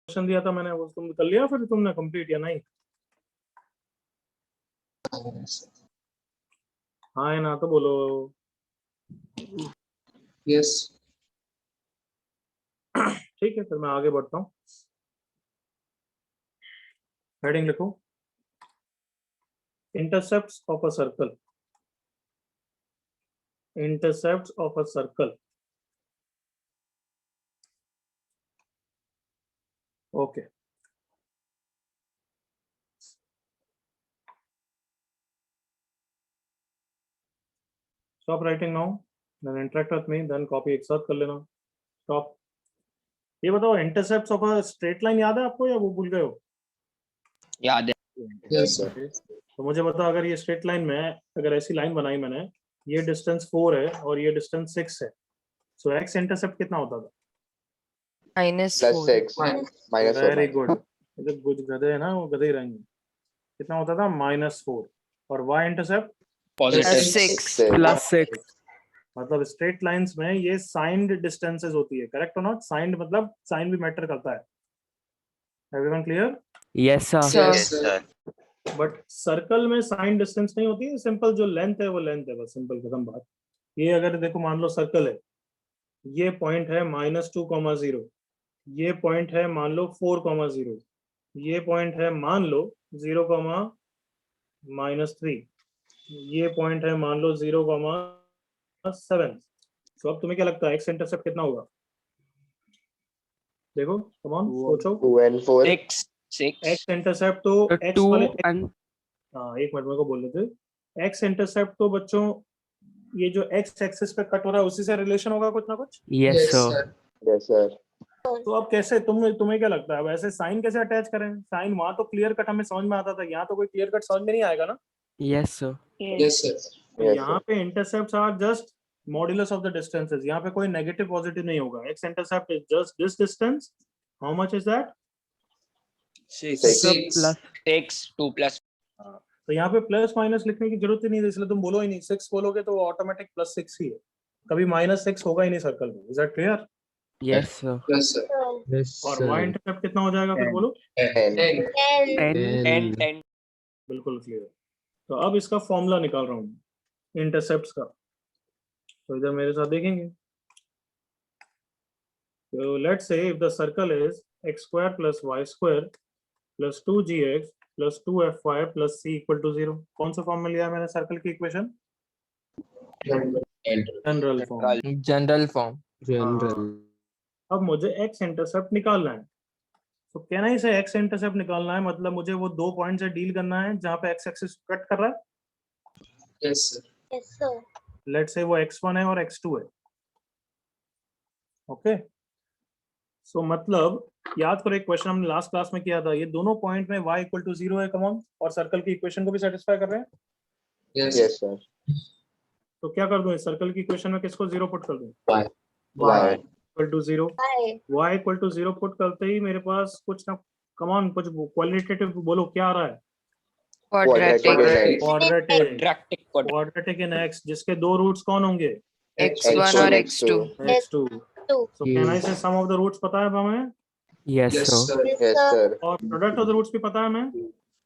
Question दिया था मैंने, वो तुम कर लिया फिर तुमने कंप्लीट या नहीं? हाँ है ना तो बोलो। यस। ठीक है, फिर मैं आगे बढ़ता हूँ। हेडिंग लिखो, intercepts of a circle. Intercepts of a circle. Okay, stop writing now, then interact with me, then copy एक साथ कर लेना। स्टॉप। ये बताओ, intercepts of a straight line याद है आपको या वो भूल गए हो? याद है। Yes sir. तो मुझे बताओ, अगर ये स्ट्रेट लाइन में अगर ऐसी लाइन बनाई मैंने, ये डिस्टेंस 4 है और ये डिस्टेंस 6 है, सो एक्स इंटरसेप्ट कितना होता था? -6 वेरी गुड। जो कुछ गधे है ना वो गधे ही रहेंगे। कितना होता था? -4। और y इंटरसेप्ट +6 मतलब स्ट्रेट लाइंस में ये साइंड डिस्टेंसेस होती है, करेक्ट और नॉट? साइंड मतलब साइन भी मैटर करता है। Everyone clear? Yes sir. But circle में साइन डिस्टेंस नहीं होती है, सिंपल जो लेंथ है वो लेंथ है, बस सिंपल खत्म बात। ये अगर देखो मान लो सर्कल है, ये पॉइंट है -2,0, ये पॉइंट है मान लो 4,0, ये पॉइंट है मान लो 0,-3, ये पॉइंट है मान लो 0,7। तो अब तुम्हें क्या लगता है एक्स इंटरसेप्ट कितना होगा? देखो, कम ऑन सोचो। 2 and 4 6 एक्स इंटरसेप्ट तो एक्स 2 वाले, and हाँ एक मिनट मेरे को बोल रहे थे। एक्स इंटरसेप्ट तो बच्चों ये जो एक्स एक्सिस पे कट हो रहा है उसी से रिलेशन होगा कुछ ना कुछ। Yes sir. yes sir तो अब कैसे तुम्हें क्या लगता है अब ऐसे साइन कैसे अटैच करें? साइन वहां तो क्लियर कट हमें समझ में आता था, यहाँ तो कोई क्लियर कट समझ में नहीं आएगा ना। Yes sir. Yes sir. तो Yes, यहाँ पे intercepts are just modulus of the distances, यहाँ पे कोई नेगेटिव पॉजिटिव नहीं होगा। X intercept is just this distance. How much is that? 6 2 + तो यहाँ पे प्लस माइनस लिखने की जरूरत ही नहीं है, इसलिए तुम बोलो ही नहीं। 6 बोलोगे तो ऑटोमेटिक +6 ही है, कभी -6 होगा ही नहीं सर्कल में। Is that clear? Yes sir. Yes sir. और y इंटरसेप्ट कितना हो जाएगा फिर बोलो? 10 10 बिल्कुल क्लियर। तो अब इसका फॉर्मूला निकाल रहा हूँ इंटरसेप्ट्स का, तो इधर मेरे साथ देखेंगे। तो let's say if the circle is x² + y² + 2gx + 2fy + c = 0। कौन सा फॉर्म में लिया है मैंने सर्कल की equation? General form. General form. अब मुझे x इंटरसेप्ट निकालना है, तो कहना ही से x इंटरसेप्ट निकालना है मतलब मुझे वो दो पॉइंट से डील करना है जहां पे x एक्सिस कट कर रहा है। Yes sir. लेट्स से वो x1 है और x2 है। ओके, सो मतलब याद करो एक क्वेश्चन हमने लास्ट क्लास में किया था, ये दोनों पॉइंट में y = 0 है कॉमन, और सर्कल की इक्वेशन को भी सेटिस्फाई कर रहे हैं। yes sir तो क्या कर दूं इस सर्कल की इक्वेशन में? किसको 0 पुट कर दूं? y y = 0। y = 0 पुट करते ही मेरे पास कुछ ना, कम ऑन कुछ क्वालिटेटिव बोलो, क्या आ रहा है? quadratic क्वाड्रेटिक इन x, जिसके दो रूट्स कौन होंगे? x1 और x2 x2। तो कहना है सम ऑफ द रूट्स पता है हमें, यस सर। yes sir और प्रोडक्ट ऑफ द रूट्स भी पता है हमें,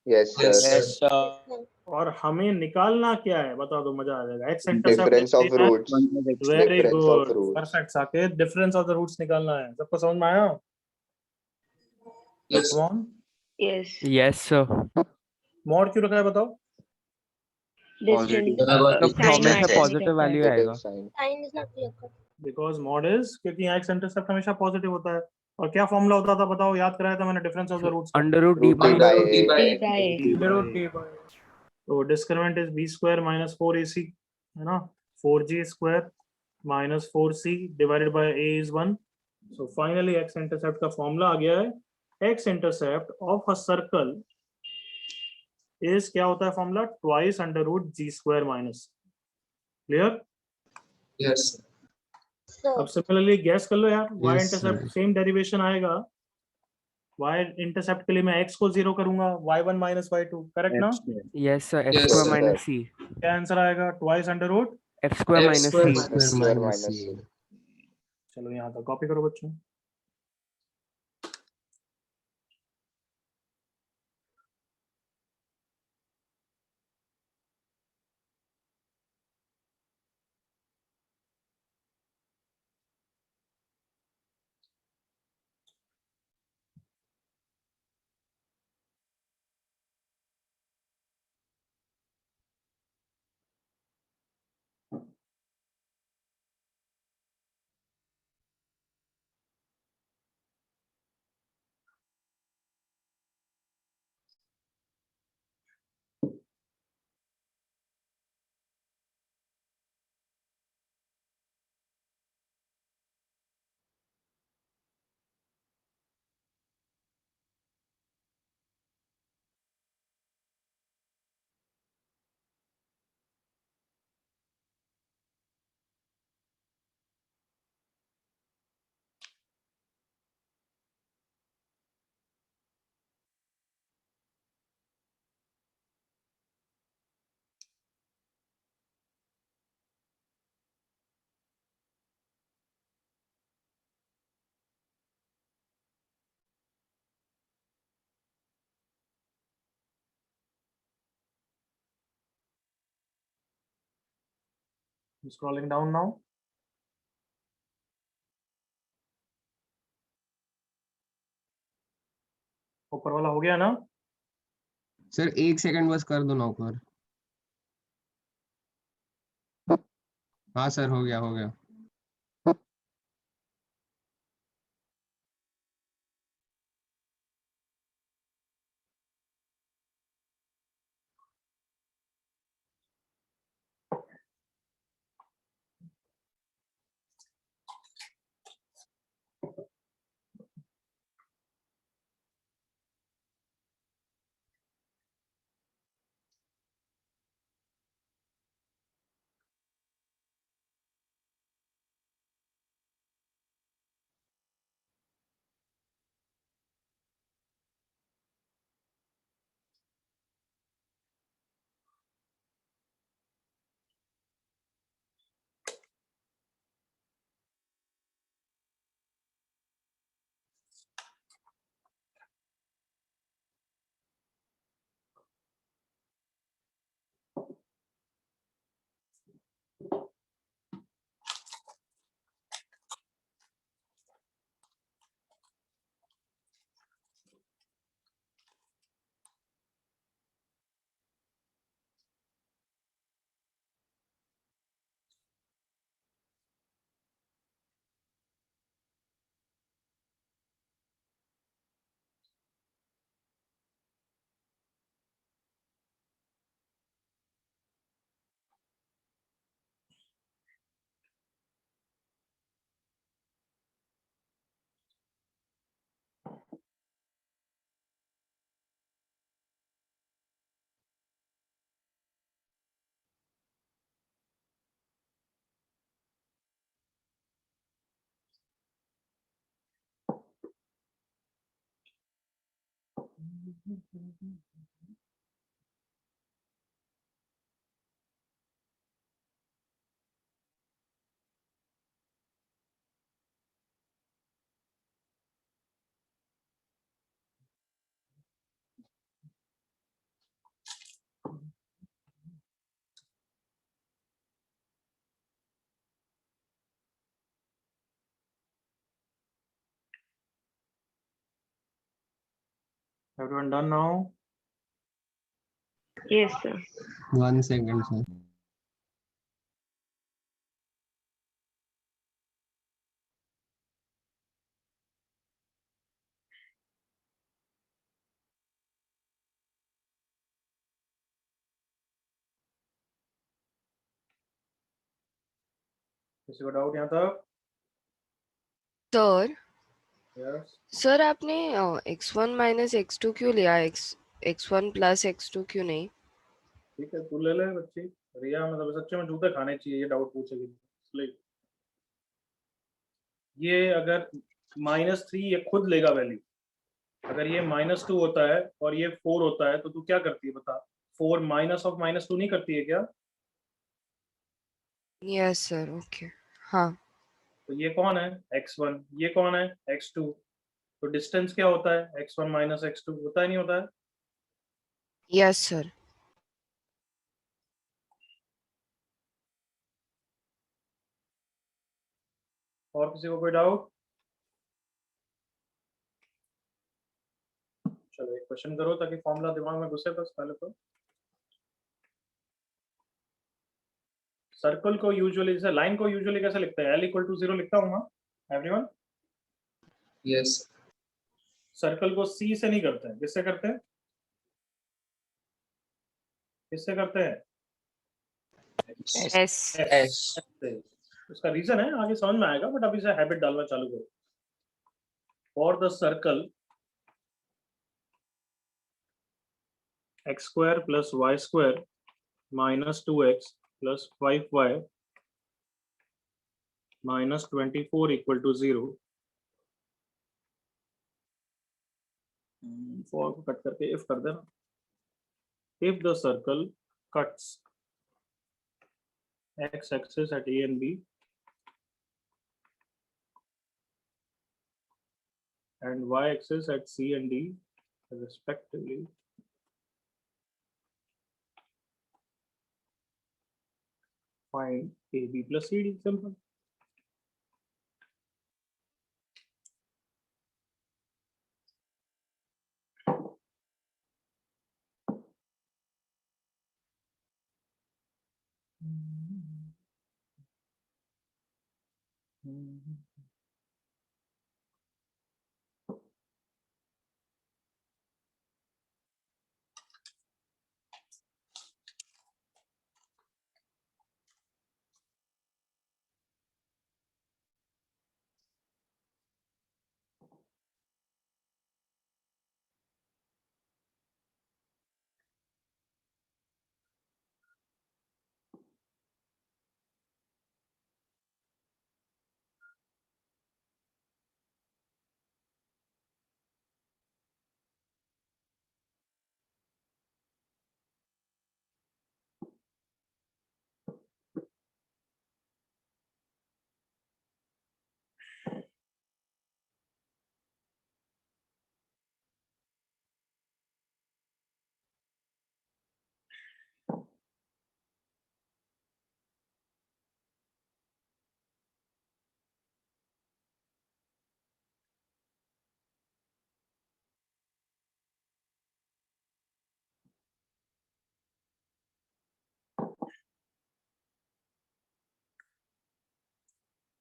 yes sir यस सर। और हमें निकालना क्या है बता दो, मजा आ जाएगा। x difference of intercept. roots very difference of good, roots perfect Saket. Difference of the roots निकालना है, सबको समझ में आया? Yes come on. Yes sir. Mod क्यों रखा है बताओ? हमेशा पॉजिटिव वैल्यू आएगा। sign बिकॉज मॉड इज, क्योंकि यहाँ x इंटरसेप्ट हमेशा पॉजिटिव होता है। और क्या फॉर्मूला होता था बताओ, याद कराया था मैंने डिफरेंस ऑफ द रूट्स का? √d/a। तो डिस्क्रिमिनेंट इज b² - 4ac, है ना? 4g² - 4c divided by a is 1। So finally x intercept का फॉर्मूला आ गया है। x intercept of a circle is, क्या होता है formula? Twice √g²। Clear? Yes अब सिमिलरली गैस कर लो यार, y इंटरसेप्ट सेम डेरिवेशन आएगा। y इंटरसेप्ट के लिए मैं x को 0 करूंगा, y1 - y2, करेक्ट ना? Yes sir. Yes, x² - c। क्या आंसर आएगा? Twice √ x² - c। minus c चलो यहाँ तक कॉपी करो बच्चों। I'm scrolling down now. ऊपर वाला हो गया ना? सर 1 सेकंड बस कर दो नौकर। हाँ सर, हो गया हो गया। Everyone done now? Yes, sir. 1 second sir. किसी को डाउट यहाँ तक? Sir Yes. सर आपने x1 माइनस x2 क्यों लिया, x1 प्लस x2 क्यों नहीं? ठीक है, तू ले ले बच्ची। रिया मतलब सच्चे में जूते खाने चाहिए, ये डाउट पूछेगी इसलिए। ये अगर -3 ये खुद लेगा वैल्यू। अगर ये -2 होता है और ये 4 होता है तो तू क्या करती है बता? 4 माइनस ऑफ -2 नहीं करती है क्या? Yes sir, okay. हाँ तो ये कौन है? x1, ये कौन है? x2। तो डिस्टेंस क्या होता है? x1 माइनस x2 होता है नहीं होता है? Yes sir. और किसी को कोई डाउट? चलो एक क्वेश्चन करो ताकि फॉर्मूला दिमाग में घुसे बस पहले तो। सर्कल को यूजुअली, जैसे लाइन को यूजुअली कैसे लिखते हैं? l = 0 लिखता हूँ ना एवरीवन? Yes. सर्कल को c से नहीं करते हैं, किससे करते हैं? किससे करते हैं? एस। S. से। उसका रीजन है, आगे समझ में आएगा, बट अभी से हैबिट डालना चालू करो। For the circle x² + y² - 2x + 5y - 24 = 0। For को कट करके इफ कर देना। If the circle cuts x axis at a and b and y axis at c and d respectively, find AB plus CD, simple.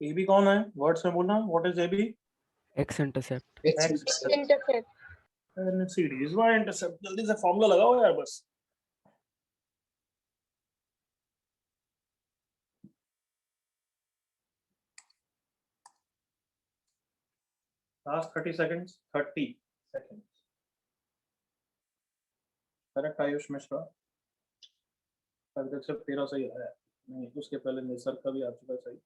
AB कौन है? Words में बोलना. What is AB? X intercept. X X intercept. Intercept. and CD is Y intercept. जल्दी से formula लगाओ यार बस. Last 30 seconds. 30 seconds. Correct Ayush Mishra. अभी तक सिर्फ 13 सही आया है. नहीं, उसके पहले निसर का भी आ चुका है सही.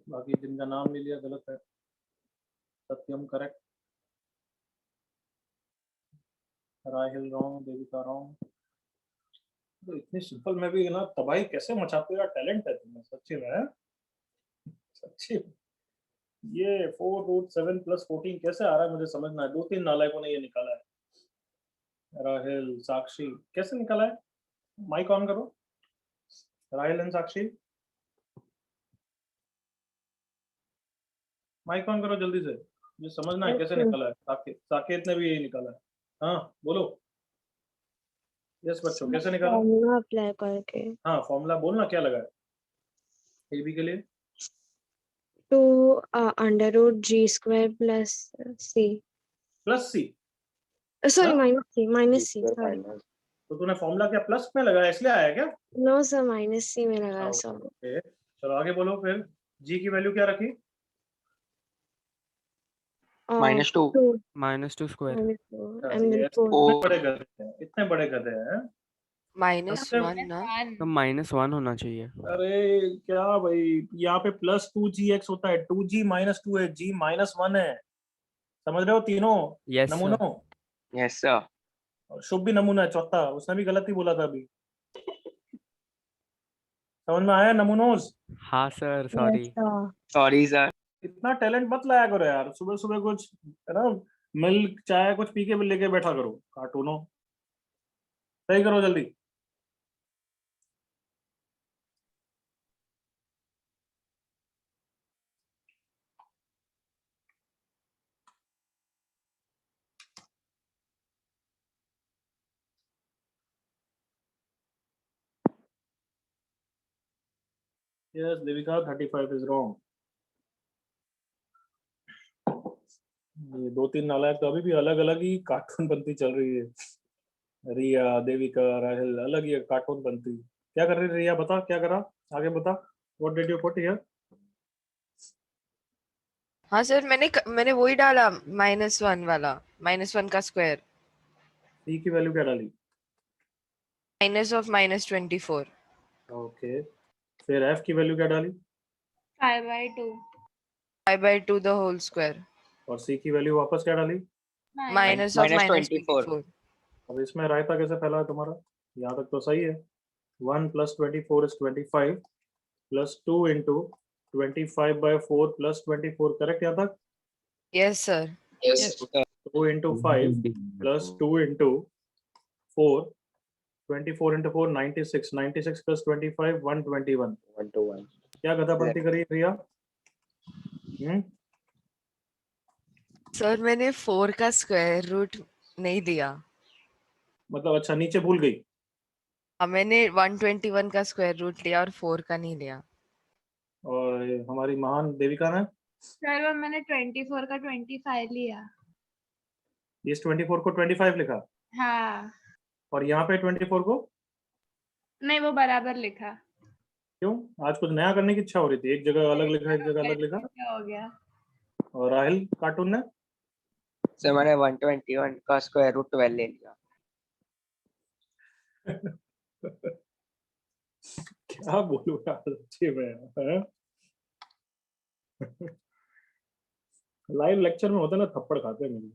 बाकी जिनका नाम ले लिया गलत है. Satyam correct. Rahil wrong. Devika wrong. तो इतनी सिंपल में भी ना तबाही कैसे मचाते हो यार. टैलेंट है तुम्हें सच्ची में. हैं? सच्ची में. ये 4√7 + 14 कैसे आ रहा है मुझे समझना है. 2-3 नालायकों ने ये निकाला है. राहिल, साक्षी कैसे निकाला है. माइक ऑन करो. Rahil and Sakshi mic on करो जल्दी से. ये समझना है कैसे निकाला है. साकेत ने भी यही निकाला है. हाँ बोलो. यस बच्चों कैसे निकाला. फॉर्मूला अप्लाई करके हाँ फॉर्मूला बोलना क्या लगा है. AB के लिए 2 √G² + C. प्लस सी. सॉरी हाँ? Minus C Square sorry. minus. तो तूने फॉर्मूला क्या प्लस में लगाया इसलिए आया क्या. नो सर -C में लगा सर. ओके चलो आगे बोलो. फिर G की वैल्यू क्या रखी. -2. 2 -2 square. and then ये 4. इतने बड़े गधे हैं. इतने बड़े गधे हैं. -1 ना. तो -1 होना चाहिए. अरे क्या भाई यहाँ पे +2GX होता है. 2G - 2 है. G -1 है. समझ रहे हो तीनों Yes sir. नमूनों. Yes sir. और शुभ भी नमूना है चौथा. उसने भी गलत ही बोला था अभी. समझ में आया नमूनोज. हाँ sir sorry. Yes, sir. Sorry sir. इतना टैलेंट मत लाया करो यार. सुबह सुबह कुछ है ना मिल्क चाय कुछ पी के लेके बैठा करो. कार्टूनों सही करो जल्दी. Yes, Devika, 35 is wrong. ये 2-3 नालायक तो अभी भी अलग अलग ही कार्टून बनती चल रही है. रिया, देविका, राहिल अलग ही कार्टून बनती. क्या कर रही है रिया. बता क्या करा. आगे बता. What did you put here? हाँ सर मैंने वही डाला -1 वाला. -1 का स्क्वायर. C की वैल्यू क्या डाली. -24. ओके फिर F की वैल्यू क्या डाली. 5/2. 5/2 the whole square. और C की वैल्यू वापस क्या डाली. -24. अब इसमें रायता कैसे फैला है तुम्हारा. यहाँ तक तो सही है. 1 + 24 is 25 + 2 × 25/4 + 24 करेक्ट यहाँ तक. Yes sir. Yes. 2 × 5 + 2 × 4 24 into 4 96, 96 plus 25 121. 1 to 1. क्या गधापंती करी रिया? सर मैंने 4 का स्क्वायर रूट नहीं दिया। मतलब अच्छा नीचे भूल गई। मैंने 121 का स्क्वायर रूट लिया और 4 का नहीं लिया। और हमारी महान देविका ने सर वो मैंने 24 का 25 लिया। इस 24 को 25 लिखा हाँ और यहाँ पे 24 को नहीं, वो बराबर लिखा। क्यों? आज कुछ नया करने की इच्छा हो रही थी, एक जगह अलग लिखा एक जगह अलग लिखा। क्या हो गया? और राहिल कार्टून ने सर मैंने 121 का स्क्वायर रूट 12 ले लिया। क्या बोलूं यार सच्ची में हैं? लाइव लेक्चर में होता ना थप्पड़ खाते हैं मुझे।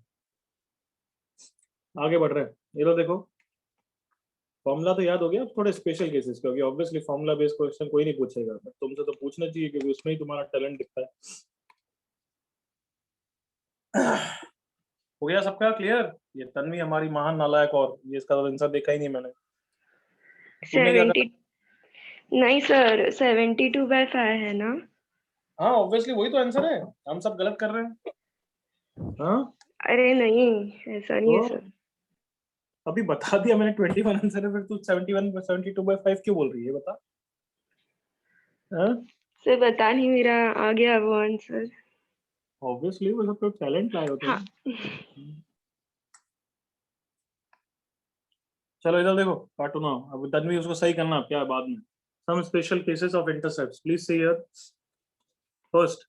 आगे बढ़ रहे हैं, ये लो देखो फॉर्मूला तो याद हो गया। अब थोड़े स्पेशल केसेस क्योंकि ऑब्वियसली फॉर्मूला बेस्ड क्वेश्चन कोई नहीं पूछेगा, बट तुमसे तो पूछना चाहिए क्योंकि उसमें ही तुम्हारा टैलेंट दिखता है। हो गया सबका क्लियर? ये तन्वी हमारी महान नालायक, और ये इसका तो आंसर देखा ही नहीं मैंने। तुमने क्या 70 नहीं सर, 72/5 है ना? हाँ ऑब्वियसली वही तो आंसर है, हम सब गलत कर रहे हैं। हाँ अरे नहीं, ऐसा नहीं है तो सर। अभी बता दिया मैंने 21 आंसर है, फिर तू 72/5 क्यों बोल रही है बता? हाँ सर बता नहीं, मेरा आ गया वो आंसर। ऑब्वियसली वो सब तो टैलेंट लाए होते हैं। हाँ चलो इधर देखो कार्टून आओ, अब तन्वी उसको सही करना क्या है बाद में। Some special cases of intercepts, please see here. First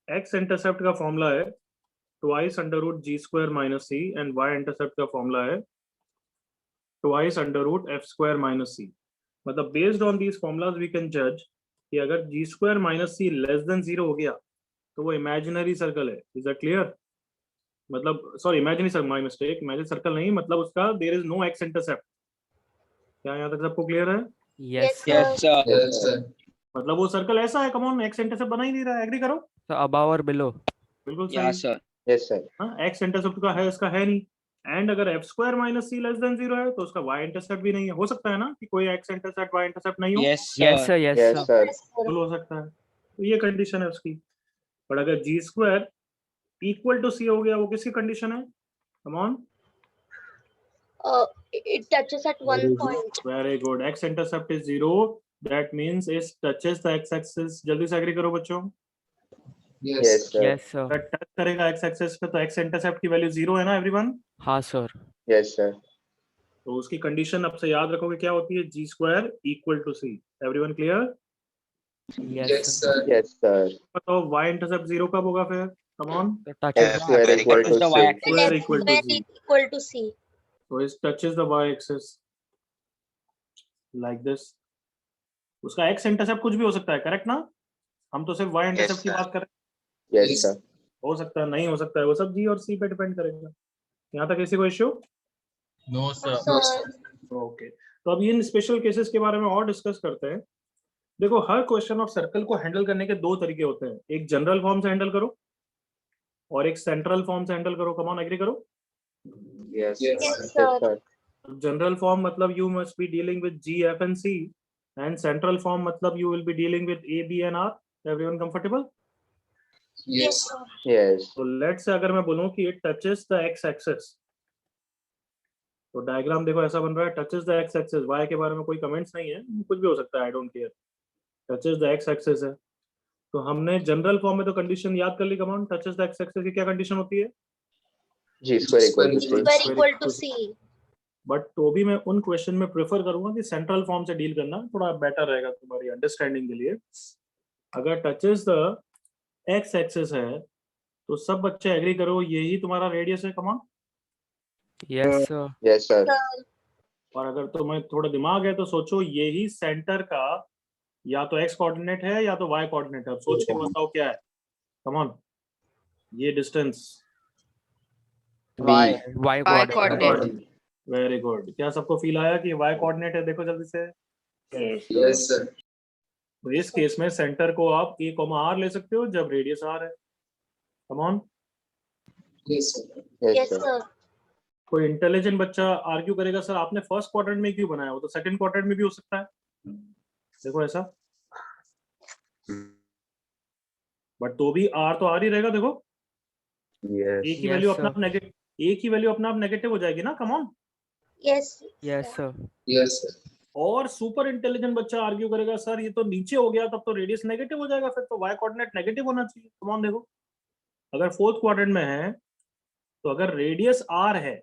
X intercept का फॉर्मूला है twice under root G square minus C, and Y intercept का फॉर्मूला है twice under root F square minus C. मतलब based on these formulas we can जज कि अगर G square minus C less than 0 हो गया तो वो इमेजिनरी सर्कल है। Is that clear? मतलब sorry imaginary circle, my mistake, imaginary circle नहीं, मतलब उसका there is no x intercept. क्या यहाँ तक सबको क्लियर है? Yes Yes, sir. Yes, sir. मतलब वो सर्कल ऐसा है, कम ऑन एक्स इंटरसेप्ट बना ही नहीं रहा है। एग्री करो? सर अबव और बिलो। बिल्कुल या सही। सर। Yes, sir. हाँ एक्स इंटरसेप्ट का है, इसका है नहीं। एंड अगर F square minus C less than 0 है तो उसका वाई इंटरसेप्ट भी नहीं है। हो सकता है ना कि कोई एक्स इंटरसेप्ट वाई इंटरसेप्ट नहीं हो? Yes sir. Yes Yes, sir. sir. बिल्कुल हो सकता है, तो ये कंडीशन है उसकी। बट अगर जी स्क्वायर इक्वल टू सी हो गया, वो किसकी कंडीशन है? Come on. It touches at one point. Very good, x intercept is 0, that means it touches the x axis. जल्दी से एग्री करो बच्चों। Yes. Yes, sir. Yes sir. अगर टच करेगा एक्स एक्सिस पे तो एक्स इंटरसेप्ट की वैल्यू 0 है ना एवरीवन? हाँ सर। Yes, sir. तो उसकी कंडीशन अब से याद रखोगे क्या होती है? G square equal to C. Everyone clear? Yes, yes sir. sir. Yes, sir. बताओ वाई इंटरसेप्ट 0 कब होगा फिर? Come on. तो F touches square equal to the C. y-axis. Square equal to z. equal to C. So it touches the y axis like this. उसका x intercept कुछ भी हो सकता है, करेक्ट ना? हम तो सिर्फ y इंटरसेप्ट की sir. बात कर रहे हैं। Yes, sir. हो सकता है, नहीं हो सकता है, वो सब g और c पे डिपेंड करेगा। यहाँ तक किसी को इश्यू? No, sir. ओके, तो अब इन स्पेशल केसेस के बारे में और डिस्कस करते हैं। देखो हर क्वेश्चन ऑफ सर्कल को हैंडल करने के दो तरीके होते हैं, एक जनरल फॉर्म से हैंडल करो और एक सेंट्रल फॉर्म से हैंडल करो। कम ऑन एग्री करो। Yes, Yes, sir. sir. Yes, sir. General form मतलब you must be dealing with G, F and C, and central form मतलब you will be dealing with A, B and R. Everyone comfortable? Yes. Yes. तो let's say अगर मैं बोलूं कि it touches the x axis, तो diagram देखो ऐसा बन रहा है, touches the x axis। y के बारे में कोई कमेंट्स नहीं है, कुछ भी हो सकता है, I don't care. touches the x axis है, तो हमने जनरल फॉर्म में तो कंडीशन याद कर ली। Come on, touches the x axis की क्या कंडीशन होती है? G square equal to C. Square equal to C. But तो भी मैं उन क्वेश्चन में प्रेफर करूंगा कि सेंट्रल फॉर्म से डील करना थोड़ा बेटर रहेगा तुम्हारी अंडरस्टैंडिंग के लिए। अगर टचेस द एक्स एक्सिस है तो सब बच्चे एग्री करो यही तुम्हारा रेडियस है। Come on. Yes sir. Yes, sir. और अगर तुम्हें थोड़ा दिमाग है तो सोचो यही सेंटर का या तो एक्स कोऑर्डिनेट है या तो वाई कोऑर्डिनेट है। अब सोच के बताओ क्या है। कम ऑन, ये distance y y coordinate. coordinate। Very good. क्या सबको फील आया कि वाई कोऑर्डिनेट है? देखो जल्दी से। Yes. Yes, sir. तो इस केस में सेंटर को आप a, r ले सकते हो जब रेडियस r है। Come on, Yes, sir. Yes, sir. कोई इंटेलिजेंट बच्चा आर्ग्यू करेगा सर आपने फर्स्ट क्वाड्रेंट में क्यों बनाया, वो तो सेकंड क्वाड्रेंट में भी हो सकता है। देखो ऐसा, बट तो भी आर तो आर ही रहेगा। देखो Yes. एक ही Yes, वैल्यू sir. अपना आप नेगेटिव, एक ही वैल्यू अपना आप नेगेटिव हो जाएगी ना, come on. Yes, sir. Yes, sir. और सुपर इंटेलिजेंट बच्चा आर्ग्यू करेगा सर ये तो नीचे हो गया, तब तो रेडियस नेगेटिव हो जाएगा, फिर तो वाई कोऑर्डिनेट नेगेटिव होना चाहिए। कम ऑन देखो, अगर फोर्थ क्वाड्रेंट में है तो अगर रेडियस आर है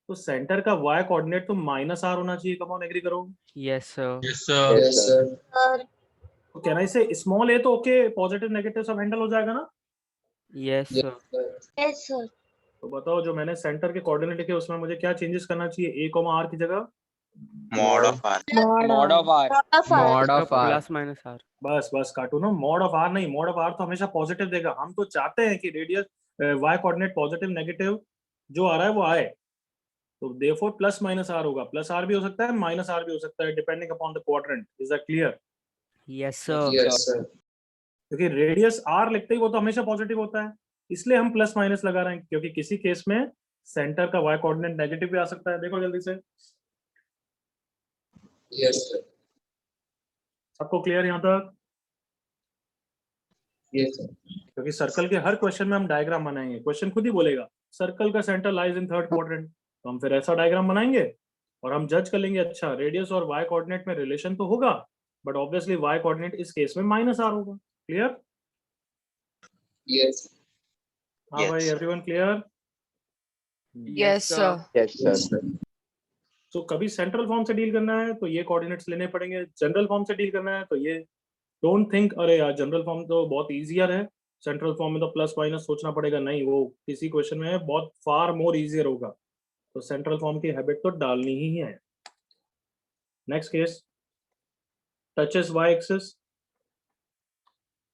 तो सेंटर का वाई कोऑर्डिनेट तो माइनस आर होना चाहिए। कम ऑन एग्री करो। Yes, sir. Yes, sir. Yes, sir. तो कहना इसे स्मॉल ए तो ओके, पॉजिटिव नेगेटिव सब हैंडल हो जाएगा ना। Yes, sir. Yes, sir. तो बताओ जो मैंने सेंटर के कोऑर्डिनेट लिखे उसमें मुझे क्या चेंजेस करना चाहिए, ए कॉमा आर की जगह Mod of R. Mod of R. Mod of R. Plus minus R. बस बस काटू ना, मॉड ऑफ आर नहीं, मॉड ऑफ आर तो हमेशा पॉजिटिव देगा। हम तो चाहते हैं कि radius y coordinate positive negative जो आ रहा है वो आए, तो देयरफॉर प्लस माइनस आर होगा। प्लस आर भी हो सकता है, माइनस आर भी हो सकता है, depending upon the quadrant. Is that clear? Yes, sir. Yes, sir. क्योंकि रेडियस आर लिखते ही वो तो हमेशा पॉजिटिव होता है, इसलिए हम प्लस माइनस लगा रहे हैं, क्योंकि किसी केस में सेंटर का वाई कोऑर्डिनेट नेगेटिव भी आ सकता है। देखो जल्दी से, Yes, sir. सबको क्लियर यहाँ तक? Yes, sir. क्योंकि सर्कल के हर क्वेश्चन में हम डायग्राम बनाएंगे, क्वेश्चन खुद ही बोलेगा सर्कल का centre lies in third quadrant, तो हम फिर ऐसा डायग्राम बनाएंगे और हम जज कर लेंगे अच्छा रेडियस और वाई कोऑर्डिनेट में रिलेशन तो होगा, बट ऑब्वियसली वाई कोऑर्डिनेट इस केस में माइनस आर होगा। क्लियर? Yes. हाँ Yes. भाई, everyone clear? Yes, sir. Yes, sir. तो कभी सेंट्रल फॉर्म से डील करना है तो ये कोऑर्डिनेट्स लेने पड़ेंगे, जनरल फॉर्म से डील करना है तो ये। डोंट थिंक अरे यार जनरल फॉर्म तो बहुत इजियर है, सेंट्रल फॉर्म में तो प्लस माइनस सोचना पड़ेगा, नहीं, वो किसी क्वेश्चन में बहुत फार मोर इजियर होगा, तो सेंट्रल फॉर्म की हैबिट तो डालनी ही है। Next case, touches y axis,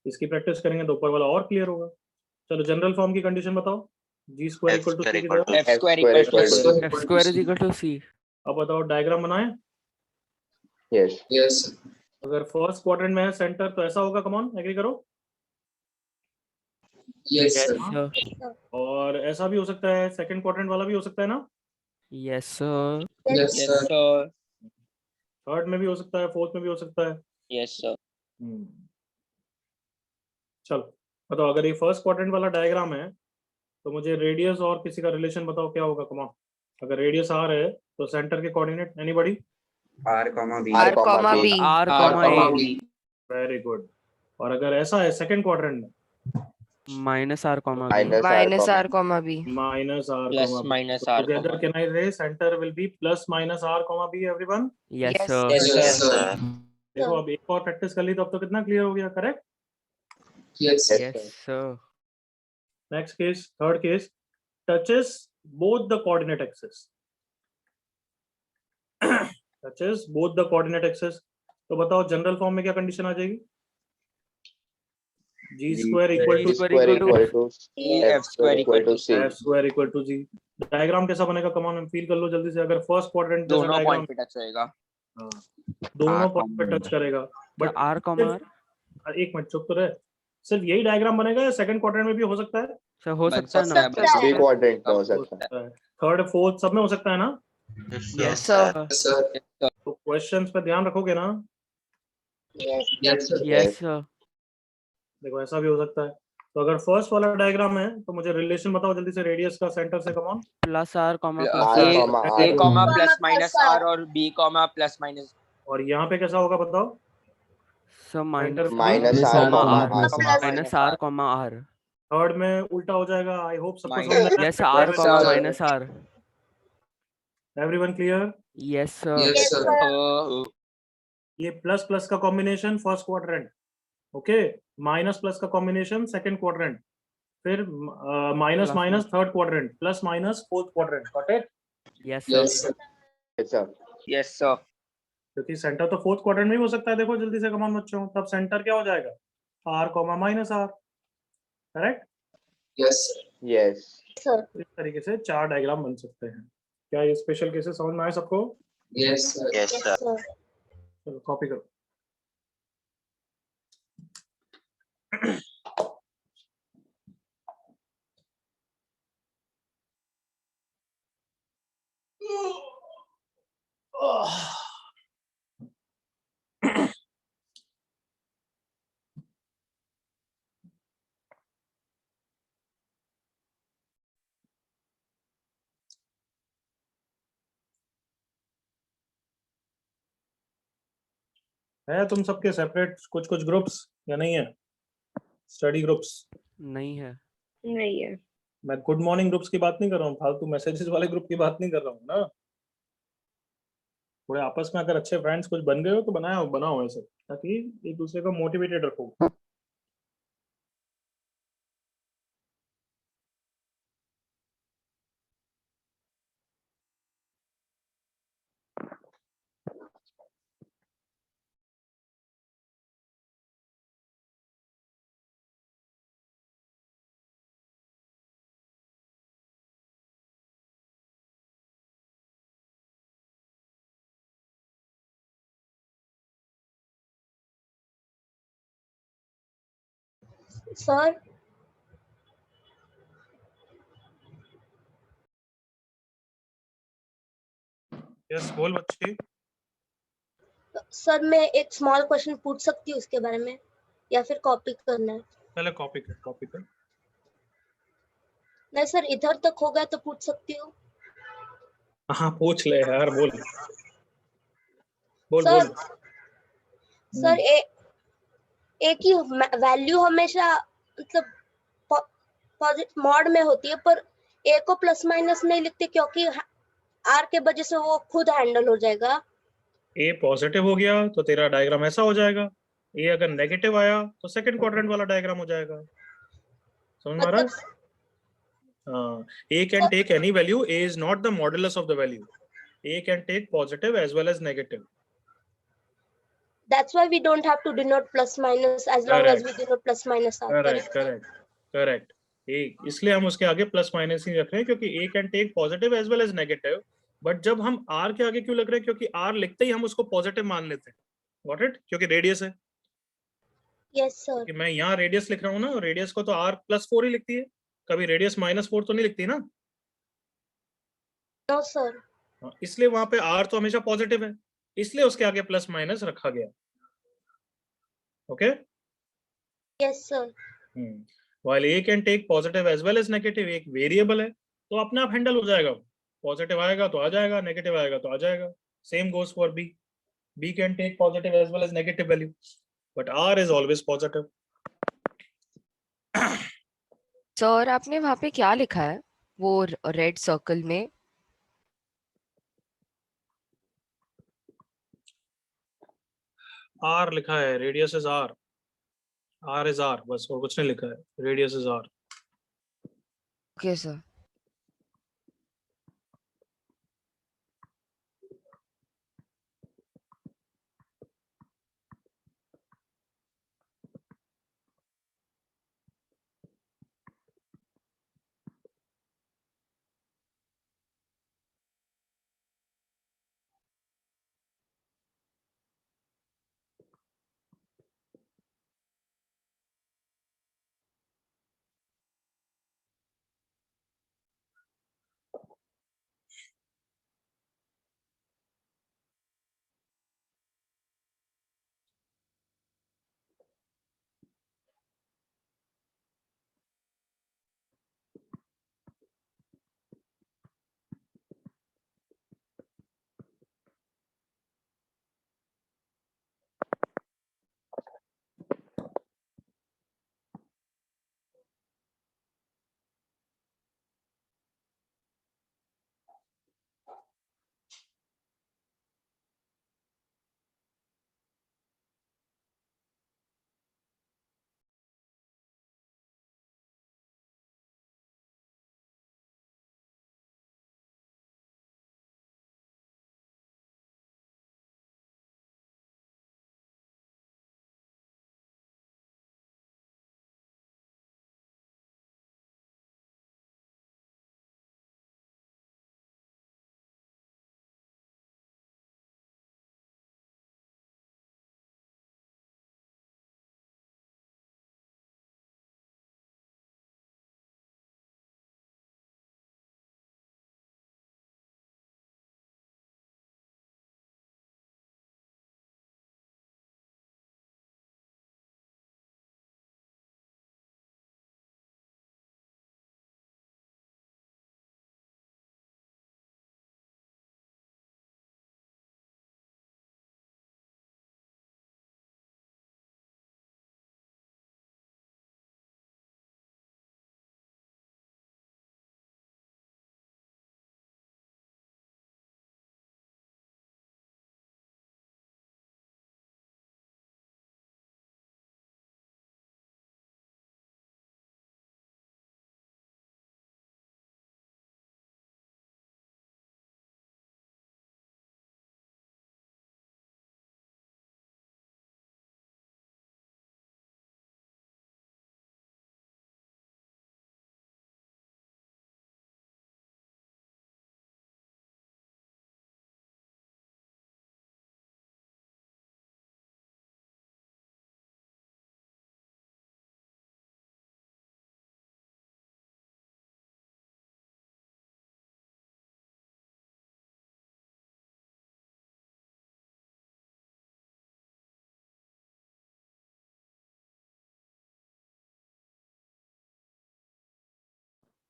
इसकी प्रैक्टिस करेंगे तो ऊपर वाला और क्लियर होगा। चलो जनरल फॉर्म की कंडीशन बताओ, G square F equal to square सी। equal to F square equal to F F square is equal to C. अब बताओ डायग्राम बनाएं। Yes. Yes, sir. अगर फर्स्ट क्वाड्रेंट में है सेंटर तो ऐसा होगा, कम ऑन एग्री करो। Yes, sir. sir. और ऐसा भी हो सकता है, सेकंड क्वाड्रेंट वाला भी हो सकता है ना, Yes, sir. Yes, sir. sir. Third में भी हो सकता है, फोर्थ में भी हो सकता है। Yes, sir. चलो बताओ, अगर ये फर्स्ट क्वाड्रेंट वाला डायग्राम है तो मुझे रेडियस और किसी का रिलेशन बताओ क्या होगा। कम ऑन, अगर रेडियस आर है तो सेंटर के coordinate anybody? R, B. R, comma B. R, R, comma comma A. B. Very good. और अगर ऐसा है सेकंड क्वाड्रेंट में, Minus R, comma B. Minus Minus R, R, comma B. Minus R Plus minus R, together comma. Can I say centre will be plus minus R comma B. Everyone Yes, Yes, sir. yes, Yes, sir. sir. देखो अब एक और practice कर ली तो अब तो कितना clear हो गया, correct? Yes, sir. Yes, sir. Next case, third case, touches both the coordinate axis, touches both the coordinate axis. तो बताओ जनरल फॉर्म में क्या कंडीशन आ जाएगी, G square equal to square equal to F square equal to C. F square equal to G. Diagram कैसा बनेगा, come on feel कर लो जल्दी से। अगर फर्स्ट क्वाड्रेंट जैसा दोनों डायग्राम पॉइंट पे टच होएगा. दोनों R, पॉइंट पे टच करेगा, But but R, comma R. एक मिनट चुप तो रहे, सिर्फ यही डायग्राम बनेगा या सेकंड क्वाड्रेंट में भी हो सकता है? Sir, हो सकता है ना? B quadrant में हो सकता है. थर्ड फोर्थ सब में हो सकता है ना? Yes, Yes, sir. sir. Yes, sir. तो क्वेश्चंस पे ध्यान रखोगे ना? Yes, sir. Yes, sir. देखो ऐसा भी हो सकता है। तो अगर फर्स्ट वाला डायग्राम है तो मुझे रिलेशन बताओ जल्दी से, रेडियस का सेंटर से। Come on, Plus R, comma R, plus R, A. comma A, R. comma plus minus R और B, comma plus minus. और यहाँ पे कैसा होगा बताओ? So minus Minus R, comma R. minus R, comma R. Third में उल्टा हो जाएगा। आई होप सबको Minus. समझ में Yes, R, Yes, comma sir. minus R. Everyone clear? Yes, sir. Yes, sir. ये प्लस प्लस का combination first quadrant, okay, minus plus का कॉम्बिनेशन सेकंड क्वाड्रेंट, फिर minus Plus minus third quadrant, plus minus fourth quadrant. Got it? Yes, sir. Yes, sir. Yes, sir. Yes, sir. क्योंकि centre तो fourth quadrant में भी हो सकता है। देखो जल्दी से कमान बच्चों, तब सेंटर क्या हो जाएगा, r comma minus r, correct? Yes, sir. Yes. तो इस तरीके से चार डायग्राम बन सकते हैं। क्या ये स्पेशल केसेस समझ में आए सबको? Yes, sir. Yes, sir. चलो कॉपी करो। है तुम सबके सेपरेट कुछ कुछ ग्रुप्स या नहीं है? Study groups? नहीं है। नहीं है। मैं गुड मॉर्निंग ग्रुप्स की बात नहीं कर रहा हूँ, फालतू मैसेजेस वाले ग्रुप की बात नहीं कर रहा हूँ ना। थोड़े आपस में अगर अच्छे फ्रेंड्स कुछ बन गए हो तो बनाओ बनाओ ऐसे, ताकि एक दूसरे को मोटिवेटेड रखो। सर यस बोल बच्ची। सर मैं एक स्मॉल क्वेश्चन पूछ सकती हूँ उसके बारे में, या फिर कॉपी करना है? पहले कॉपी कर, कॉपी कर। नहीं सर, इधर तक हो गया तो पूछ सकती हूँ। हाँ पूछ ले यार, बोल बोल सर बोल। सर एक ही वैल्यू हमेशा मतलब मॉड में होती है, पर ए को प्लस माइनस नहीं लिखते क्योंकि आर के वजह से वो खुद हैंडल हो जाएगा। ए पॉजिटिव हो गया तो तेरा डायग्राम ऐसा हो जाएगा, ए अगर नेगेटिव आया तो सेकंड क्वाड्रेंट वाला डायग्राम हो जाएगा। समझ में आ रहा है? मतलब हाँ, A can take any value, A is not the modulus of the value, A can take positive as well as negative. that's why we don't have to denote plus minus as long as correct we denote plus minus r, correct correct? Correct correct. ए इसलिए हम उसके आगे plus minus ही रख रहे हैं क्योंकि A can take positive as well as negative. But जब हम आर के आगे क्यों लग रहे हैं? क्योंकि आर लिखते ही हम उसको पॉजिटिव मान लेते हैं। Got it? क्योंकि रेडियस है। Yes sir. कि मैं यहाँ रेडियस लिख रहा हूँ ना, रेडियस को तो आर प्लस 4 ही लिखती है, कभी रेडियस -4 तो नहीं लिखती ना। No sir. हाँ, इसलिए वहां पे आर तो हमेशा पॉजिटिव है, इसलिए उसके आगे प्लस माइनस रखा गया। Okay. Yes sir. while a can take positive as well as negative, एक वेरिएबल है तो अपने आप हैंडल हो जाएगा। पॉजिटिव आएगा तो आ जाएगा, नेगेटिव आएगा तो आ जाएगा। Same goes for B, b can take positive as well as negative value, but r is always positive. Sir आपने वहां पे क्या लिखा है वो रेड सर्कल में? r लिखा है, radius is r, r is r, बस और कुछ नहीं लिखा है, radius is r। Okay sir.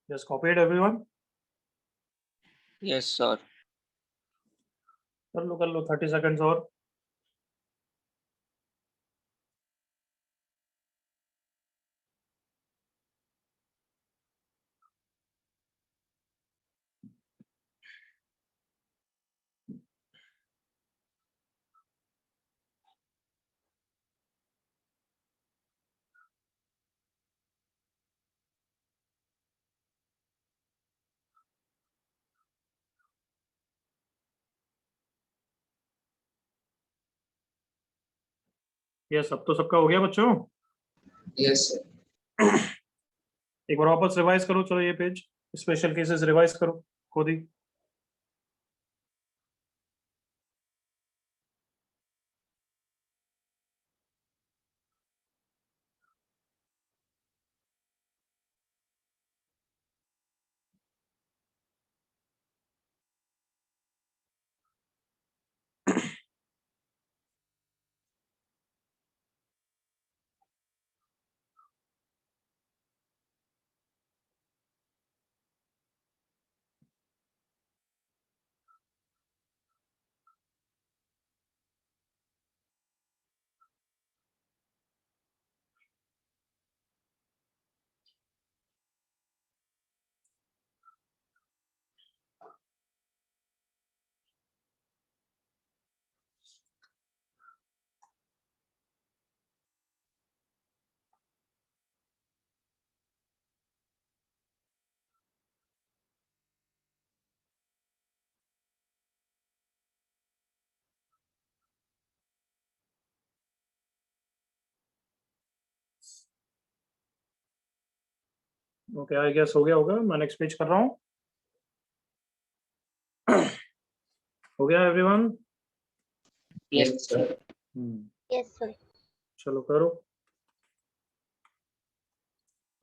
Just copied everyone. Yes, sir. कर लो 30 seconds और. यस, अब तो सबका हो गया बच्चों. Yes, sir. एक बार वापस रिवाइज करो. चलो ये पेज स्पेशल केसेस रिवाइज करो खुद ही. ओके, आई गेस हो गया होगा. मैं नेक्स्ट पेज कर रहा हूँ. हो गया everyone? Yes, sir. Yes, sir. चलो करो.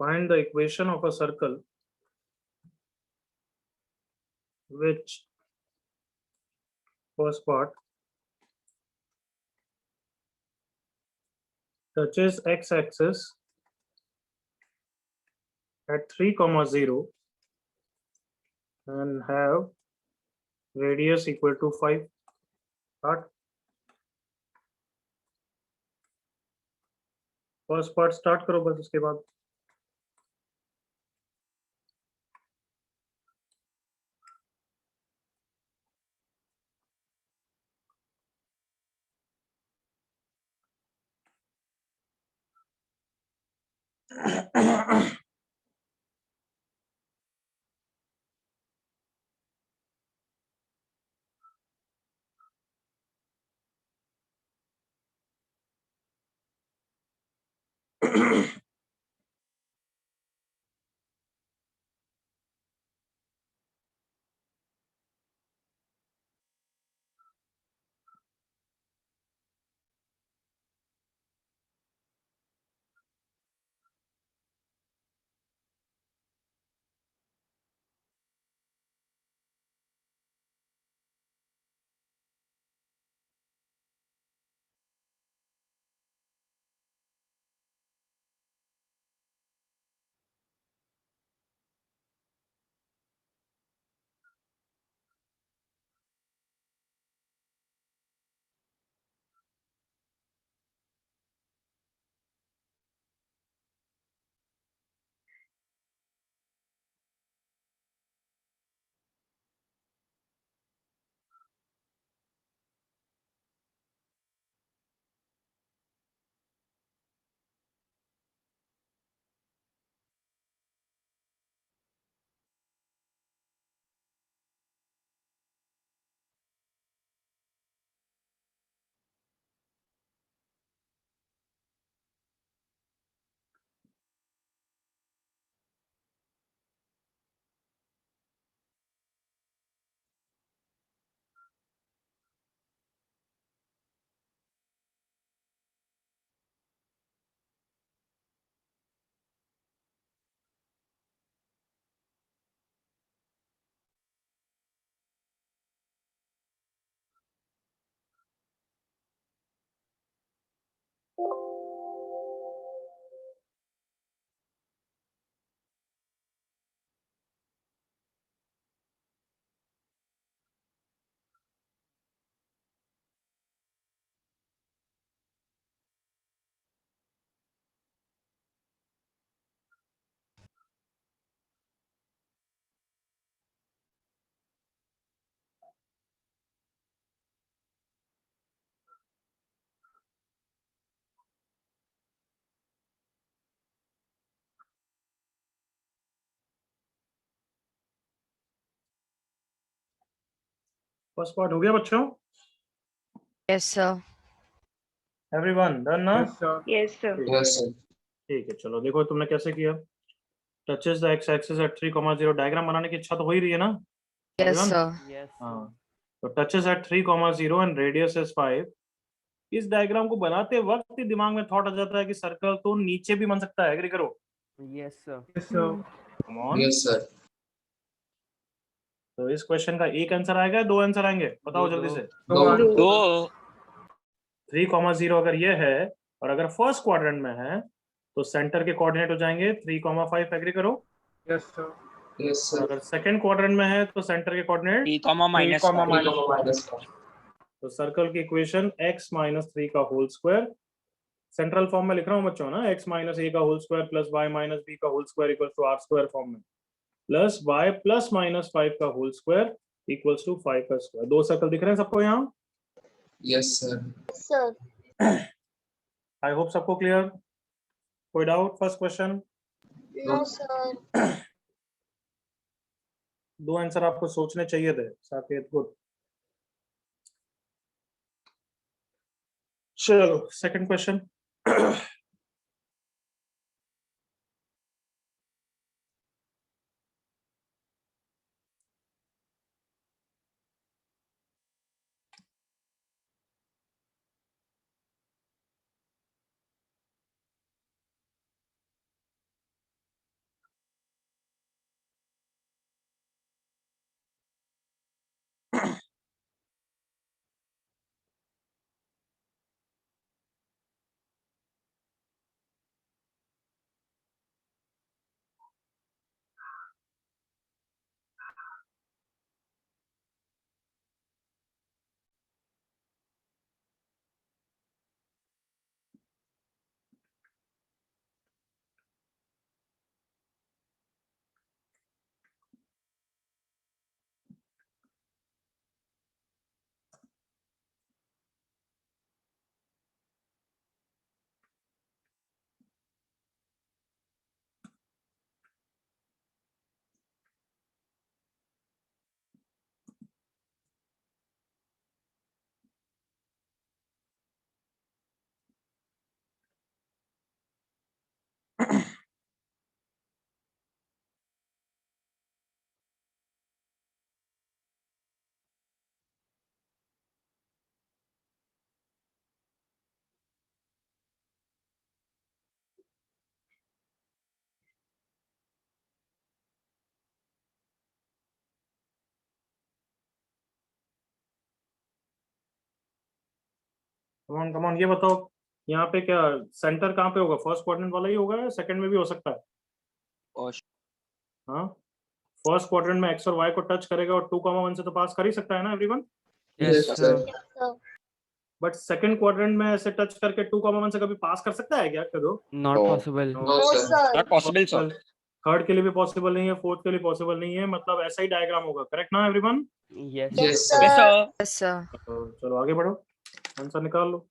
Find the equation of a circle which first part touches x-axis at 3, 0 and have radius equal to 5. Start. First part start करो बस उसके बाद. फर्स्ट पार्ट हो गया बच्चों? Yes, sir. एवरीवन डन ना? Yes, sir. Yes, sir. ठीक है, चलो देखो तुमने कैसे किया। Touches the x axis at 3,0 diagram बनाने की इच्छा तो हो ही रही है ना? Yes, Everyone? sir. हाँ, तो touches at 3,0 and radius is 5। इस डायग्राम को बनाते वक्त ही दिमाग में थॉट आ जाता है कि सर्कल तो नीचे भी बन सकता है। एग्री करो? Yes, sir. Come on. Yes, sir. तो इस क्वेश्चन का एक आंसर आएगा, दो आंसर आएंगे? बताओ जल्दी से। दो. 3,0 अगर ये है और अगर फर्स्ट क्वाड्रेंट में है तो सेंटर के कोऑर्डिनेट हो जाएंगे 3,5। एग्री करो? Yes, और sir. अगर सेकंड क्वाड्रेंट में है तो सेंटर के कोऑर्डिनेट 3, minus 3, तो सर्कल की इक्वेशन x माइनस 3 का होल स्क्वायर, सेंट्रल फॉर्म में लिख रहा हूँ बच्चों ना, x माइनस a का whole square plus y minus b का whole square equals to r square form में, प्लस y प्लस माइनस 5 का होल स्क्वायर इक्वल्स टू 5 का स्क्वायर। दो सर्कल दिख रहे हैं सबको यहाँ? Yes, sir. Sir I hope सबको क्लियर। कोई doubt? First question no sir. दो आंसर आपको सोचने चाहिए थे। साकेत गुड। चलो सेकंड क्वेश्चन। कम ऑन ये बताओ यहाँ पे क्या सेंटर कहाँ पे होगा? फर्स्ट क्वाड्रेंट वाला ही होगा या सेकंड में भी हो सकता है? हाँ, फर्स्ट क्वाड्रेंट में x और y को टच करेगा और 2,1 से तो पास कर ही सकता है ना everyone? Yes, sir. But second quadrant में ऐसे टच करके 2,1 से कभी पास कर सकता है क्या कदो? Not No. possible. No, no sir. Sir. Not possible, sir. Third के लिए भी पॉसिबल नहीं है, फोर्थ के लिए पॉसिबल नहीं है, मतलब ऐसा ही डायग्राम होगा। करेक्ट ना everyone? Yes. Yes, sir. Yes, sir. Yes, sir. तो चलो आगे बढ़ो, आंसर निकाल लो।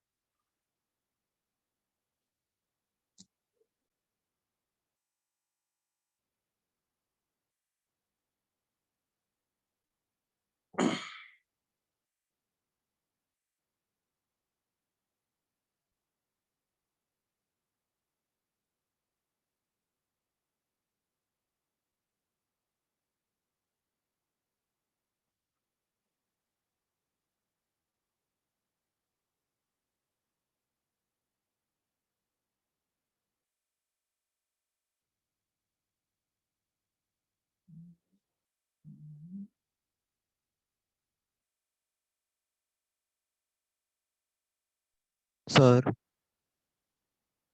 Sir,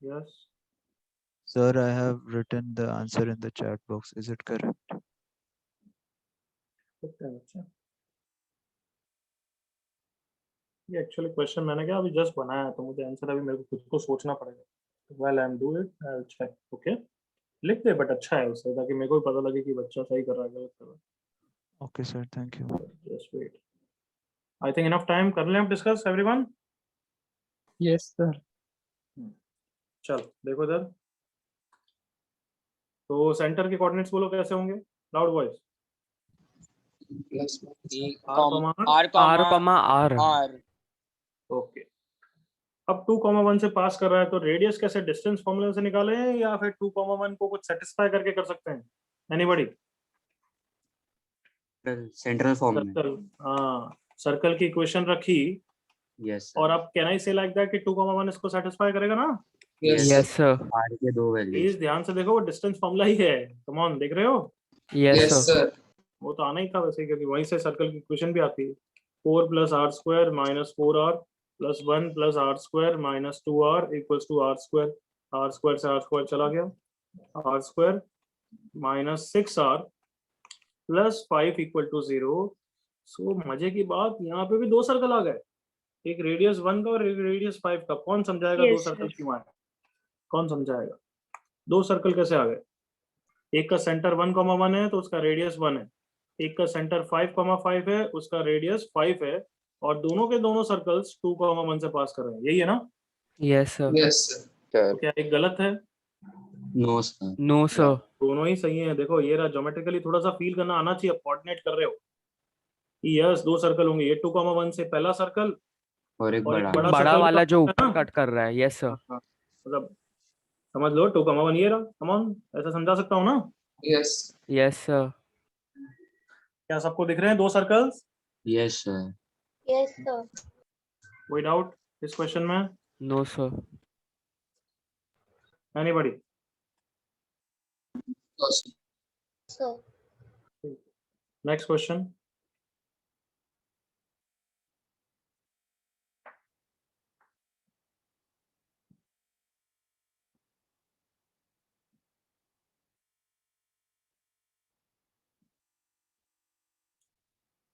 yes, sir, I have written the answer in the chat box. Is it correct? अच्छा ये एक्चुअली क्वेश्चन मैंने क्या अभी जस्ट बनाया तो मुझे आंसर अभी मेरे को खुद को सोचना पड़ेगा। Well I am do it, I will check. Okay लिख दे, बट अच्छा है उससे, ताकि मेरे को भी पता लगे कि बच्चा सही कर रहा है गलत कर रहा Okay, sir. Thank you. है। Just wait, I think enough time कर लें अब डिस्कस एवरीवन। Yes, sir. चल देखो इधर, तो सेंटर के कोऑर्डिनेट्स बोलो कैसे होंगे? Loud voice. Plus E R comma R R comma comma R. R. Okay. अब 2,1 से पास कर रहा है तो रेडियस कैसे डिस्टेंस फॉर्मूला से निकाले हैं या फिर 2,1 को कुछ सेटिस्फाई करके कर सकते हैं? एनीबॉडी? central form में. सर्कल, हाँ सर्कल की इक्वेशन रखी Yes sir. और अब कैन आई से लाइक दैट कि 2,1 इसको सेटिस्फाई करेगा ना? yes Yes sir. R के दो values. प्लीज ध्यान से देखो, वो डिस्टेंस फॉर्मूला ही है। कम ऑन, देख रहे हो? Yes yes sir. sir वो तो आना ही था वैसे, क्योंकि वहीं से सर्कल की इक्वेशन भी आती है। 4 + r² - 4r + 1 + r² - 2r = r²। r² से r² चला गया, r² - 6r + 5 = 0। सो मजे की बात, यहाँ पे भी दो सर्कल आ गए, एक रेडियस 1 का और एक रेडियस 5 का। कौन समझाएगा दो Yes, सर्कल sir. क्यों आए? कौन समझाएगा दो सर्कल कैसे आ गए? एक का सेंटर 1,1 है तो उसका रेडियस 1 है, एक का सेंटर 5,5 है उसका रेडियस 5 है, और दोनों के दोनों सर्कल्स 2,1 से पास कर रहे हैं, यही है ना? Yes sir. yes sir तो Sir. क्या एक गलत है? No sir. No sir. दोनों ही सही है। देखो ये रहा, ज्योमेट्रिकली थोड़ा सा फील करना आना चाहिए, कोऑर्डिनेट कर रहे हो। यस, दो सर्कल होंगे, ये 2,1 से पहला सर्कल और एक और बड़ा. एक बड़ा बड़ा सर्कल वाला जो है ना? ऊपर कट कर रहा है। Yes sir. हाँ, मतलब समझ लो 2,1 ये रहा। कम ऑन, ऐसा समझा सकता हूँ ना? yes Yes sir. क्या सबको दिख रहे हैं दो circles? Yes sir. Yes, sir. कोई डाउट इस क्वेश्चन में? No sir. Anybody? yes Sir. Next question.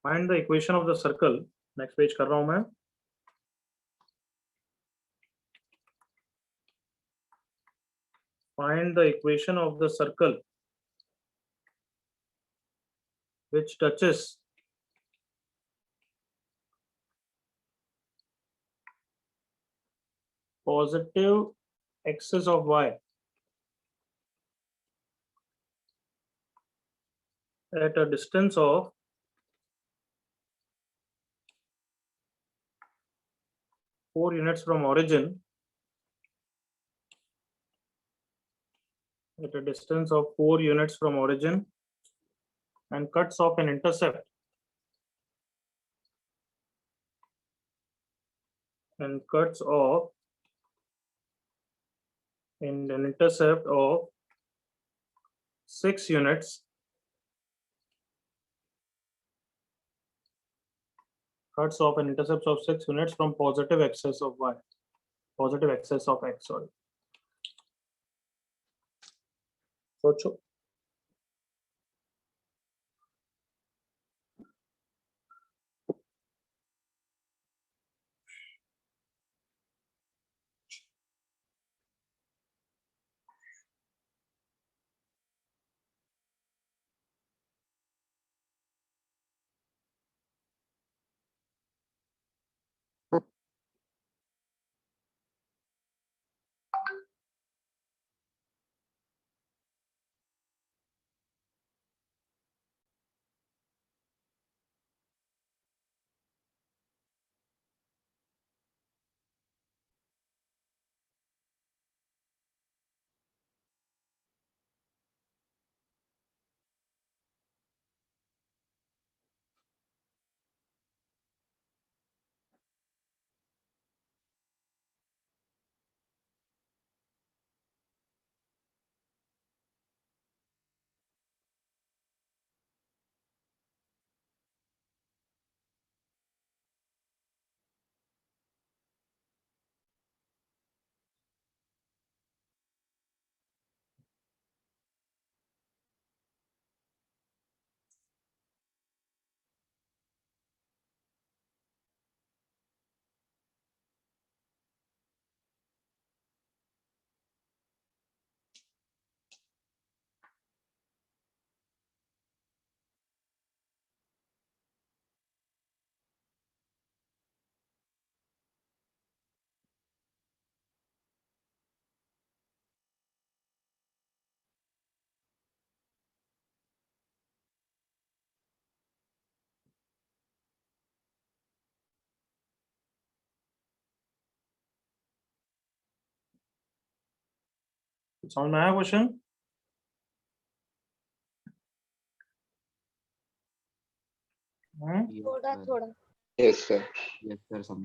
Find the equation of the circle. Next page कर रहा हूं मैं। Find the equation of the circle which touches positive axis of y at a distance of 4 units from origin, at a distance of 4 units from origin, and cuts off an intercept and cuts off in an intercept of 6 units, cuts off an intercept of 6 units from positive axis of y, positive axis of x, sorry. सोचो। समझ में आया question? थोड़ा थोड़ा Yes, sir. Yes, sir. Some.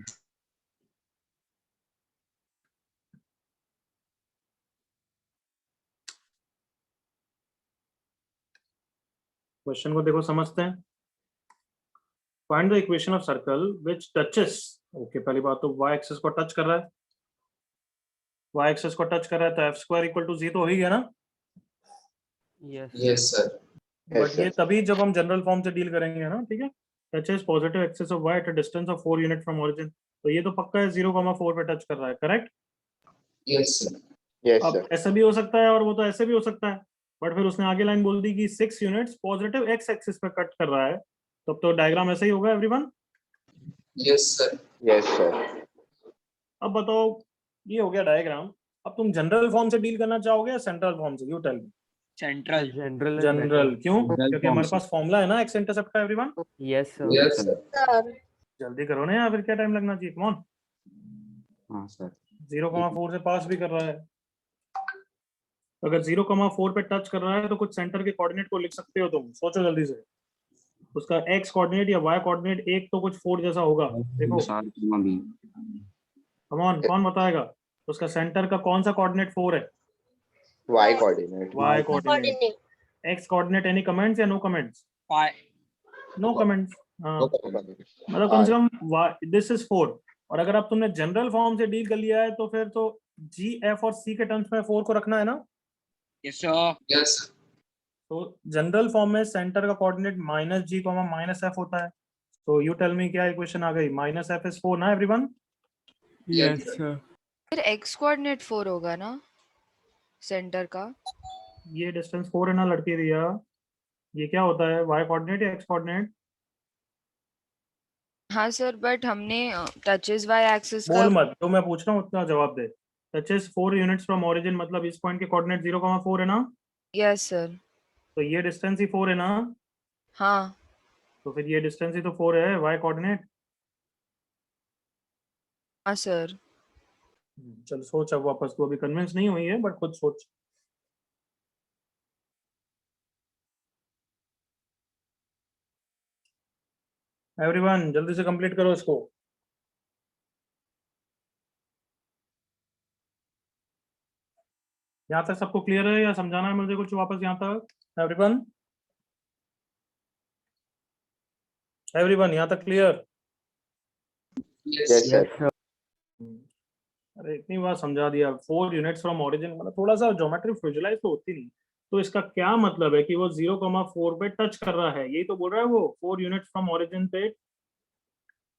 Question को देखो, समझते हैं। Find the equation of circle which touches, okay पहली बात तो y एक्सिस को टच कर रहा है, y एक्सिस को टच कर रहा है तो f स्क्वायर इक्वल टू 0 हो ही गया ना। Yes. Yes, sir. Yes, but ये sir. तभी जब हम जनरल फॉर्म से डील करेंगे ना, ठीक है। Touches positive axis of y at a distance of 4 unit from origin, तो ये तो पक्का है 0,4 पे टच कर रहा है, करेक्ट। Yes, sir. Yes, अब sir. ऐसा भी हो सकता है और वो तो ऐसे भी हो सकता है, बट फिर उसने आगे लाइन बोल दी कि 6 यूनिट्स पॉजिटिव x एक्सिस पे कट कर रहा है, तब तो डायग्राम ऐसा ही होगा everyone. Yes, sir. Yes, sir. अब बताओ, ये हो गया डायग्राम। अब तुम जनरल फॉर्म से डील करना चाहोगे या सेंट्रल फॉर्म से? You tell me. Central General. General क्यों? General क्योंकि form हमारे से। पास फॉर्मूला है ना एक्स इंटरसेप्ट का everyone. Yes, sir. Yes, sir. Sir जल्दी करो ना यार, फिर क्या टाइम लगना चाहिए, कम ऑन। हाँ सर। 0,4 से पास भी कर रहा है। अगर 0,4 पे टच कर रहा है तो कुछ सेंटर के कोऑर्डिनेट को लिख सकते हो तुम, सोचो जल्दी से। उसका x कोऑर्डिनेट या y कोऑर्डिनेट एक तो कुछ 4 जैसा होगा, देखो 4, B. कम ऑन, कौन बताएगा? उसका सेंटर का कौन सा कोऑर्डिनेट 4 है? Y coordinate. y coordinate. Coordinate x coordinate any comments या नो कमेंट्स? No comments. हाँ, No problem. मतलब कम से कम दिस इज 4। और अगर अब तुमने जनरल फॉर्म से डील कर लिया है तो फिर तो g, f और c के टर्म्स में 4 को रखना है ना। Yes sir Yes, sir. तो जनरल फॉर्म में सेंटर का कोऑर्डिनेट माइनस जी माइनस एफ होता है। तो यू टेल मी क्या इक्वेशन आ गई? माइनस एफ इज 4 ना एवरीवन। Yes, sir. फिर x कोऑर्डिनेट 4 होगा ना सेंटर का। ये डिस्टेंस 4 है ना लड़की दिया, ये क्या होता है? y कोऑर्डिनेट या x कोऑर्डिनेट? हाँ सर, बट हमने टचेस y एक्सिस का बोल मत, जो मैं पूछ रहा हूँ उतना जवाब दे। टचेस 4 यूनिट्स फ्रॉम ओरिजिन, मतलब इस पॉइंट के कोऑर्डिनेट 0,4 है ना। Yes sir. तो ये डिस्टेंस ही 4 है ना। हाँ तो फिर ये डिस्टेंस ही तो 4 है y कोऑर्डिनेट। हाँ सर। चल सोच अब वापस, तू अभी कन्विंस नहीं हुई है बट खुद सोच। एवरीवन जल्दी से कंप्लीट करो इसको। यहाँ तक सबको क्लियर है या समझाना है मुझे कुछ वापस यहाँ तक? एवरीवन, एवरीवन यहाँ तक clear? Yes, Yes, sir. Yes, sir. अरे इतनी बार समझा दिया। 4 यूनिट्स फ्रॉम ओरिजिन, मतलब थोड़ा सा ज्योमेट्री विजुअलाइज तो होती नहीं। तो इसका क्या मतलब है कि वो 0,4 पे टच कर रहा है, यही तो बोल रहा है वो। 4 यूनिट्स फ्रॉम ओरिजिन पे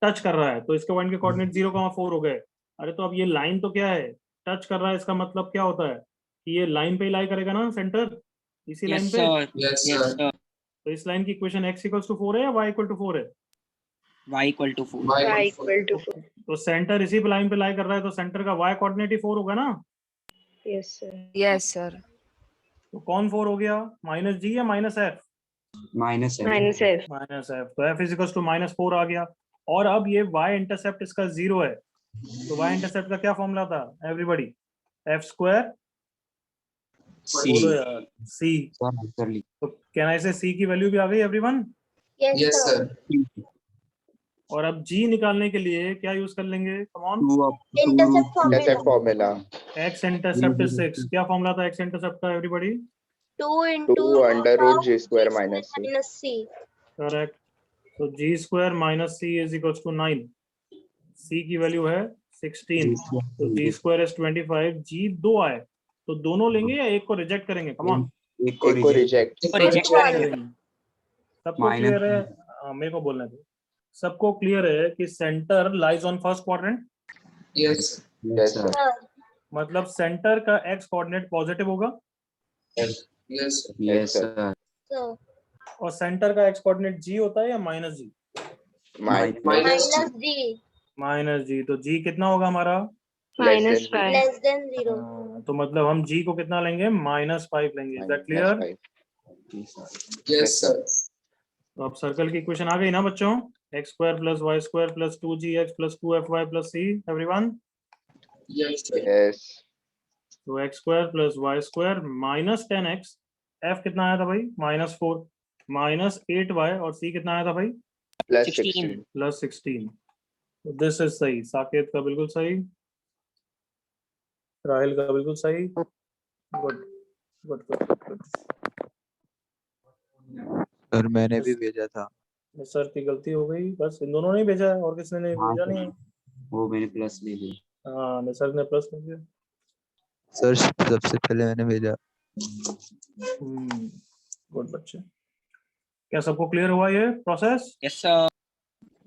टच कर रहा है, तो इसके पॉइंट के कोऑर्डिनेट 0,4 हो गए। अरे तो अब ये लाइन तो क्या है? टच कर रहा है, इसका मतलब क्या होता है कि ये लाइन पे ही लाई करेगा ना सेंटर, इसी लाइन यस पे। Sir Yes, yes sir. Sir तो इस लाइन की इक्वेशन x इक्वल्स टू 4 है या y इक्वल टू 4 है? y equal to 4 Y y equal equal to 4. तो सेंटर इसी पे लाइन पे लाई कर रहा है, तो सेंटर का y कोऑर्डिनेट ही 4 होगा ना। Yes, sir. Yes sir. तो कौन 4 हो गया? माइनस जी या minus F? -F. Minus f. Minus F. तो एफ इजिकल्स टू -4 आ गया। और अब ये y इंटरसेप्ट इसका 0 है, तो y इंटरसेप्ट का क्या फॉर्मूला था एवरीबॉडी? F square C. बोलो यार, c। Sir, answer लिख। तो कैन आई से c की वैल्यू भी आ गई everyone? Yes Yes, sir sir. और अब g निकालने के लिए क्या यूज कर लेंगे? Come on, 2 up to intercept Intercept formula formula. x intercept is 6। क्या फॉर्मूला था x इंटरसेप्ट का everybody? 2 into 2 under root g square minus c. minus c. Correct. तो g square minus c is equals to 9। c की value है 16, तो g square is 25। g 2 आए तो दोनों लेंगे या एक को रिजेक्ट करेंगे? कम ऑन, एक को एक को reject। reject. रिजेक्ट करेंगे सबको Minus क्लियर है? मेरे को बोलने दो। सबको क्लियर है कि centre lies on first quadrant, Yes, sir. Yes, sir. Sir मतलब सेंटर का x कोऑर्डिनेट पॉजिटिव होगा Yes, sir. Yes, sir. sir. Sir और सेंटर का x कोऑर्डिनेट g होता है या minus G? Minus. Minus minus d minus G. तो g कितना होगा हमारा? Minus than 5. Less than 0. तो मतलब हम g को कितना लेंगे? -5 लेंगे। Is that clear? -5. Yes, sir. तो अब सर्कल की इक्वेशन आ गई ना बच्चों? x square plus y square plus 2gx plus 2fy plus c। Everyone, Yes, sir. Yes. तो x square plus y square minus 10x, F कितना आया था भाई -4 माइनस 8y और सी कितना आया था भाई प्लस 16 प्लस 16। तो दिस इज सही, साकेत का बिल्कुल सही, राहिल का बिल्कुल सही। Good good good good. Sir मैंने भी भेजा था। सर की गलती हो गई, बस इन दोनों ने ही भेजा है और किसने नहीं हाँ भेजा सर, नहीं है। वो मैंने प्लस ले लिया। हाँ निसर्ग ने प्लस में दिया। सर सबसे पहले मैंने भेजा। गुड बच्चे। क्या सबको क्लियर हुआ ये process? Yes sir.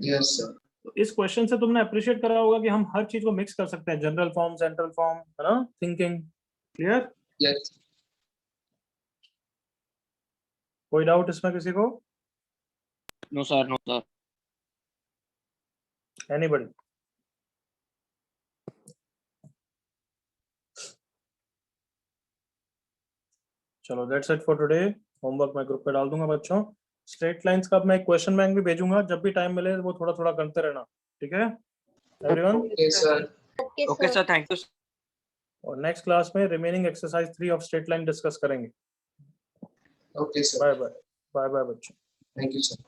Yes, sir. तो इस क्वेश्चन से तुमने अप्रिशिएट करा होगा कि हम हर चीज को मिक्स कर सकते हैं, जनरल फॉर्म सेंट्रल फॉर्म, है ना, थिंकिंग। क्लियर? Yes. कोई डाउट इसमें किसी को? No sir, no sir. Anybody? चलो that's it for today. Homework मैं ग्रुप पे डाल दूंगा बच्चों। स्ट्रेट लाइंस का मैं क्वेश्चन बैंक भी भेजूंगा, जब भी टाइम मिले वो थोड़ा थोड़ा करते रहना, ठीक है everyone? Okay, sir. Okay okay sir. Sir, thank you. और नेक्स्ट क्लास में remaining exercise 3 of straight line discuss करेंगे। Okay, sir. Bye bye bye bye बच्चों। Thank you, sir.